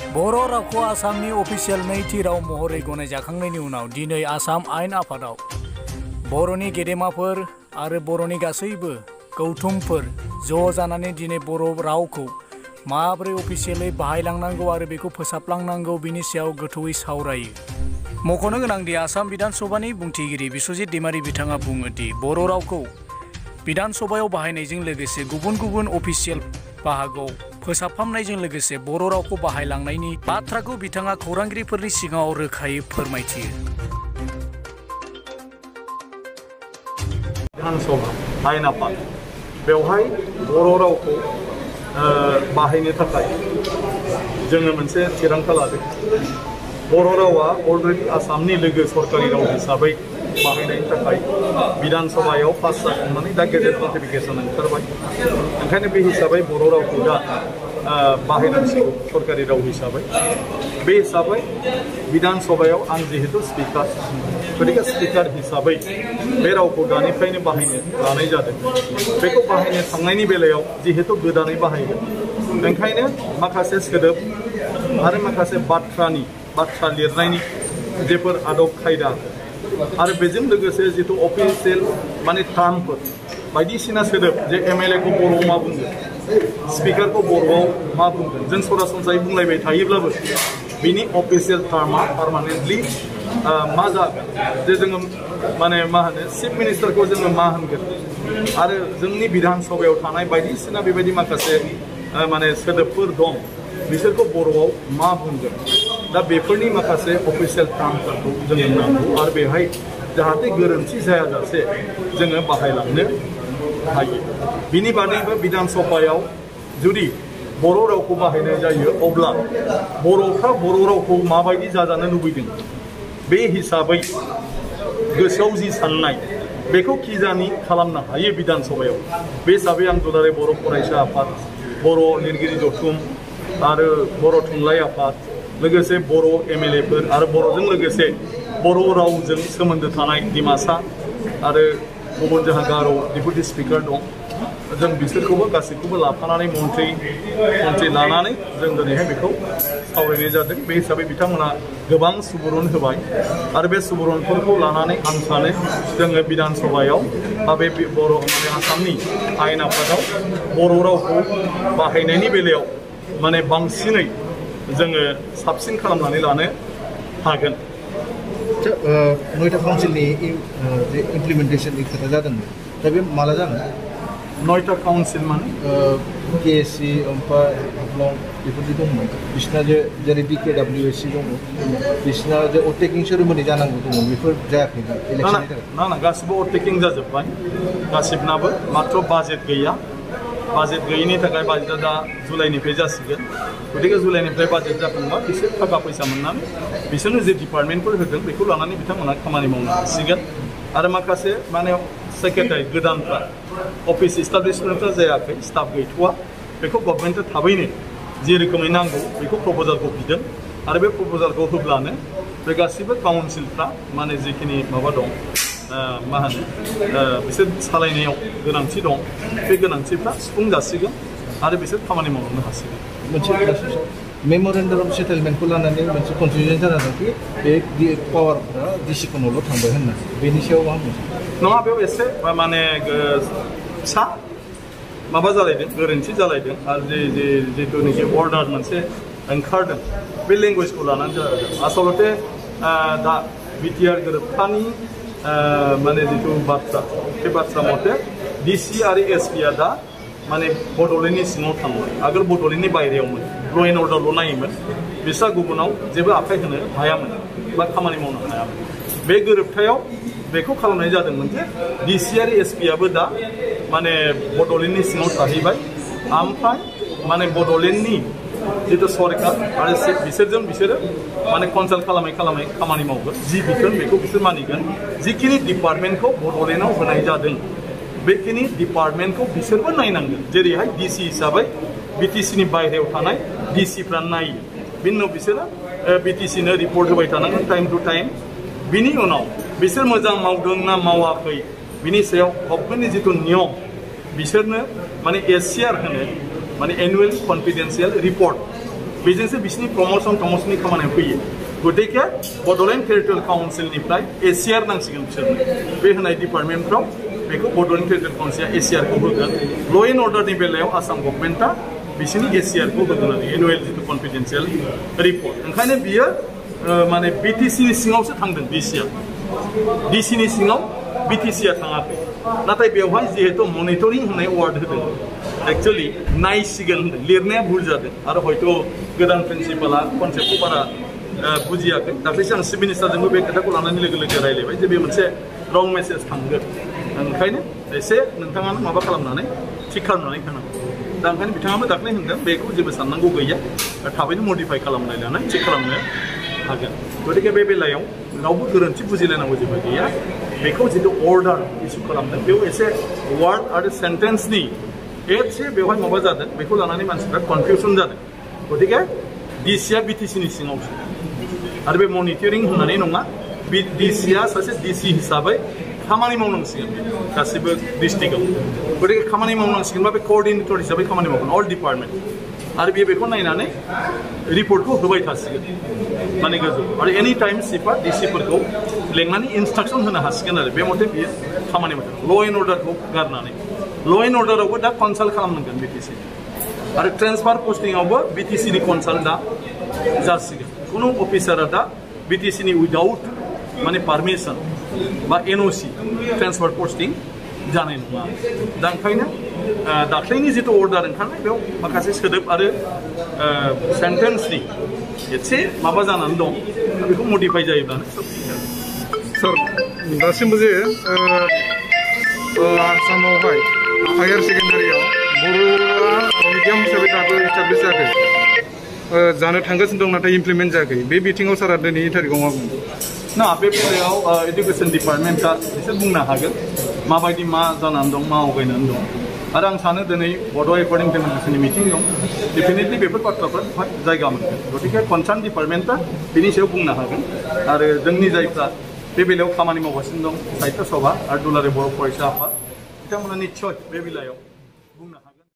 बर' रावखौ आसामनि अफिसियेल नैथि राव महरै गनायजाखांनायनि उनाव दिनै आसाम आयेन आफादाव बर'नि गेदेमाफोर आरो बर'नि गासैबो गौथुमफोर ज' जानानै दिनै बर' रावखौ माबोरै अफिसियेलि बाहायलांनांगौ आरो बेखौ फोसाबलांनांगौ बिनि सायाव गोथौयै सावरायो। मख'नो गोनांदि आसाम बिधान सभानि बुंथिगिरि बिश्वजित दैमारी बिथाङा बुङो दि बर' रावखौ बिधान सभायाव बाहायनायजों लोगोसे गुबुन गुबुन अफिसियेल बाहागोआव फोसाबफामनायजों लोगोसे बर' रावखौ बाहायलांनायनि बाथ्राखौ बिथाङा खौरांगिरिफोरनि सिगाङाव रोखायै फोरमायथियो। बिधान सभा आयेन आफाद बेवहाय बर' रावखौ बाहायनो थाखाय जोङो मोनसे थिरांथा लादों। बर' रावा अलरेडि आसामनि लोगो सरकारि राव हिसाबै बाहायनायनि थाखाय बिधान सभायाव पास जाखांनानै दा गेजेट नटिफिकेसन ओंखारबाय। ओंखायनो बे हिसाबै बर' रावखौ दा बाहायनांसिगौ सरकारि राव हिसाबै। बे हिसाबै बिधान सभायाव आं जिहेतु स्पिकार, गतिके स्पिकार हिसाबै बे रावखौ दानिफ्रायनो बाहायनो लानाय जादों। बेखौ बाहायनो थांनायनि बेलायाव जिहेतु गोदानै बाहायगोन, ओंखायनो माखासे सोदोब आरो माखासे बाथ्रा लिरनायनि जेफोर आदब खायदा आरो बेजों लोगोसे जितु अफिसियेल माने टार्मफोर बायदिसिना सोदोब जे एमएलए को बर'आव मा बुंगोन, स्पिकार को बर'आव मा बुंगोन, जों सरासनस्रायै बुंलायबाय थायोब्लाबो बिनि अफिसियेल टार्मा पार्मानेन्टलि मा जागोन, जे जोङो माने मा होनो चिफ मिनिस्टारखौ जोङो मा होनगोन आरो जोंनि बिधान सभायाव थानाय बायदिसिना बेबायदि माखासे माने सोदोबफोर दं, बिसोरखौ बर'आव मा बुंगोन। दा बेफोरनि माखासे अफिसियेल टार्मफोरखौ जोङो नांगौ आरो बेहाय जाहाथे गोरोन्थि जायाजासे जोङो बाहायलांनो हायो। बिनि बादैबो बिधान सभायाव जुदि बर' रावखौ बाहायनाय जायो अब्ला बर'फ्रा बर' रावखौ माबायदि जाजानो लुबैदों बे हिसाबै गोसोआव जि साननाय बेखौ खिजानि खालामनो हायो बिधान सभायाव। बे हिसाबै आं दुलाराय बर' फरायसा आफाद, बर' लिरगिरि जथुम आरो बर' थुनलाइ आफाद, लोगोसे बर' एमएलएफोर आरो बर'जों लोगोसे बर' रावजों सोमोन्दो थानाय डिमासा आरो गुबुन जोंहा गार' डेपुटि स्पिकार दं, जों बिसोरखौबो गासैखौबो लाफानानै मन्थ्रि लानानै जों दिनैहाय बेखौ सावरायनाय जादों। बे हिसाबै बिथांमोना गोबां सुबुरुन होबाय आरो बे सुबुरुनफोरखौ लानानै आं सानो जोङो बिधान सभायाव बा बे बर' आसामनि आयेन आफादाव बर' रावखौ बाहायनायनि बेलायाव माने बांसिनै जोङो साबसिन खालामनानै लानो हागोन। नयथा काउन्सिलनि जे इमप्लिमेन्टेसननि खोथा जादोंमोन, दा बे माला जागोन? नयथा काउन्सिल माने केएससि ओमफ्राय बेफोरदि दंमोन, बिसिना जेरै BKWSC दङ, बिसिना जे अटेकिं सेरेमनि जानांगौ दङ, बेफोर जायाखै इलेक्सननि थाखाय? ना गासिबो अटेकिं जाजोब्बाय गासिबनाबो, माथ्र बाजेट गैया। बाजेट गैयिनि थाखाय बाजेटआ दा जुलाइनिफ्राय जासिगोन। गतिके जुलाइनिफ्राय बाजेट जाखांबा बिसोर थाखा फैसा मोननानै बिसोरनो जे डिपार्टमेन्टफोर होदों बेखौ लानानै बिथांमोना खामानि मावनो हासिगोन। आरो माखासे माने सेक्रेटारि गोदानफ्रा अफिस इस्टाब्लिशमेन्टफ्रा जायाखै, स्टाफ गैथ'वा, बेखौ गभर्नमेन्टआ थाबैनो जे रोखोमै नांगौ बेखौ प्रप'जालखौ बिदों आरो बे प्रप'जालखौ होब्लानो बे गासिबो काउन्सिलफ्रा माने जिखिनि माबा दं मा होनो बिसोर सालायनायाव गोनांथि दं बे गोनांथिफ्रा सुफुं जासिगोन आरो बिसोर खामानि मावलांनो हासिगोन। मोनसे मेम'रेन्डाम अफ सेटेलमेन्टखौ लानानै मोनसे कनफ्युजन जाना दं कि बे पावारफोरा डिसिखौल' थांबाय होननानै, बेनि सायाव मा होनो? नङा, बेयाव एसे माने फिसा माबा जालायदों, गोरोन्थि जालायदों आरो जिथुनाखि अर्डार मोनसे ओंखारदों बे लेंगुवेजखौ लानानै जादों। आसलते दा बिटिआर गोरोबथानि माने जिथु बाथ्रा, बे बाथ्रा मथे डिसि आरो एसपिआ दा माने बड'लेण्डनि सिङाव थांबाय। आगोल बड'लेण्डनि बायहेरायावमोन, ल' एन्ड अर्डारल' नायोमोन, बिस्रा गुबुनाव जेबो आखाइ होनो हायामोन बा खामानि मावनो हायामोन। बे गोरोबथायाव बेखौ खालामनाय जादोंमोन जे डिसि आरो एसपिआबो दा माने बड'लेण्डनि सिङाव थाहैबाय, ओमफ्राय माने बड'लेण्डनि जितु सरकार आरो बिसोरो माने कनसाल्ट खालामै खामानि मावगोन, जि बिथोन बेखौ बिसोर मानिगोन। जिखिनि डिपार्टमेन्टखौ बड'लेण्डआव होनाय जादों बेखिनि डिपार्टमेन्टखौ बिसोरबो नायनांगोन। जेरैहाय डिसि हिसाबै बिटिसिनि बायहेरायाव थानाय डिसिफ्रा नायो, बिनि उनाव बिसोरो बिटिसिनो रिपर्ट होबाय थानांगोन टाइम टु टाइम। बिनि उनाव बिसोर मोजां मावदों ना मावाखै बिनि सायाव गभर्नमेन्टनि जितु नियम बिसोरनो माने एसिआर होनो, माने एनुवेल कन्फिडेन्सियेल रिपर्ट बेजोंसो बिसिनि प्रमोशननि खामानियाव फैयो गतिके बड'लेण्ड टेरिटरियेल काउन्सिलनिफ्राय एसिआर नांसिगोन बिसोरनो बे होनाय डिपार्टमेन्टफ्राव बेखौ बड'लेण्ड टेरिटरियेल काउन्सिला एसिआरखौ होगोन ल' एन्ड अर्डारनि बेलायाव आसाम गभर्नमेन्टआ बिसिनि एसिआरखौ होगोन आरो एनुवेल जितु कनफिडेन्सियेल रिपर्ट ओंखायनो बियो माने बिटिसिनि सिङावसो थांदों डिसिनि सिङाव बिटिसिआ थाङाखै नाथाय बेवहाय जिहेतु मनिटरिं होननाय वार्ड होदों एक्चुअली नायसिगोन होनदों लिरनाया भुल जादों आरो हयथ' गोदान प्रिन्सिपाला कनसेप्टखौ बारा बुजियाखै दाख्लैसो आं चिफ मिनिस्टारजोंबो बे खोथाखौ लानानै लोगो लोगो रायलायबाय जे बे मोनसे रं मेसेज थांगोन ओंखायनो एसे नोंथाङानो माबा खालामनानै थिग खालामनानै होनांगौ दा ओंखायनो बिथाङाबो दाख्लै होनदों बेखौ जेबो साननांगौ गैया थाबैनो मडिफाइ खालामलायनानै थिग खालामनो हागोन गतिके बे बेलायाव रावबो गोरोन्थि बुजिलायनांगौ जेबो गैया बेखौ जितु अर्डार इस्यु खालामदों बेयाव एसे वार्ड आरो सेन्टेन्सनि एसे बेवहाय माबा जादों बेखौ लानानै मानसिफ्रा कनफिउसन जादों गतिके डिसिआ बिटिसिनि सिङावसो आरो बे मनिटरिं होननानै नङा डिसिआ सासे डिसि हिसाबै खामानि मावनांसिगोन गासिबो डिस्ट्रिक्टआव गतिके खामानि मावनांसिगोनबा बे क'अर्डिनेटर हिसाबै खामानि मावगोन अल डिपार्टमेन्ट आरो बेखौ नायनानै रिपर्टखौ होबाय थासिगोन माने गोजौ आरो एनि टाइम चिफआ डिसिफोरखौ लेंनानै इन्सट्राक्सन होनो हासिगोन आरो बे मथे बियो खामानि मावगोन ल' एन्ड अर्डारखौ गारनानै ल' एन्ड अर्डारावबो दा कनसाल्ट खालामनांगोन बिटिसि आरो ट्रेन्सफार पस्टिंआवबो बिटिसिनि कनसाल्ट दा जासिगोन कुनु अफिसारा दा बिटिसिनि उइदाउट माने पारमिसन बा एनअसि ट्रेन्सफार पस्टिं जानाय नङा दा ओंखायनो दाख्लैनि जितु अर्डार ओंखारनाय बेयाव माखासे सोदोब आरो सेन्टेन्सनि एसे माबा जानानै दं बेखौ मडिफाइ जायोब्लानो सब सार दासिमबो जे आसामावहाय हायार सेकेन्डारियाव बर'आ मिडियाम हिसाबै दाबो इस्टाब्लिश जायाखै जानो थांगासिनो दं नाथाय इमप्लिमेन्ट जायाखै बे बिथिङाव सारा दिनैनि थारिखआव मा बुङो ना बे बेलायाव एडुकेसन डिपार्टमेन्टआ बिसोर बुंनो हागोन माबायदि मा जानानै दं मा आवगायनानै दं आरो आं सानो दिनै बड' एकर्डिं डेम'क्रेसिनि मिटिं दं डेफिनेटलि बेफोर बाथ्राफ्रा जायगा मोनगोन गतिके कनसार्न डिपार्टमेन्टआ बिनि सायाव बुंनो हागोन आरो जोंनि जायफ्रा बे बेलायाव खामानि मावगासिनो दं साहित्य सभा आरो दुलाराय बर' फरायसा आफाद बिथांमोना निस्सय बे बेलायाव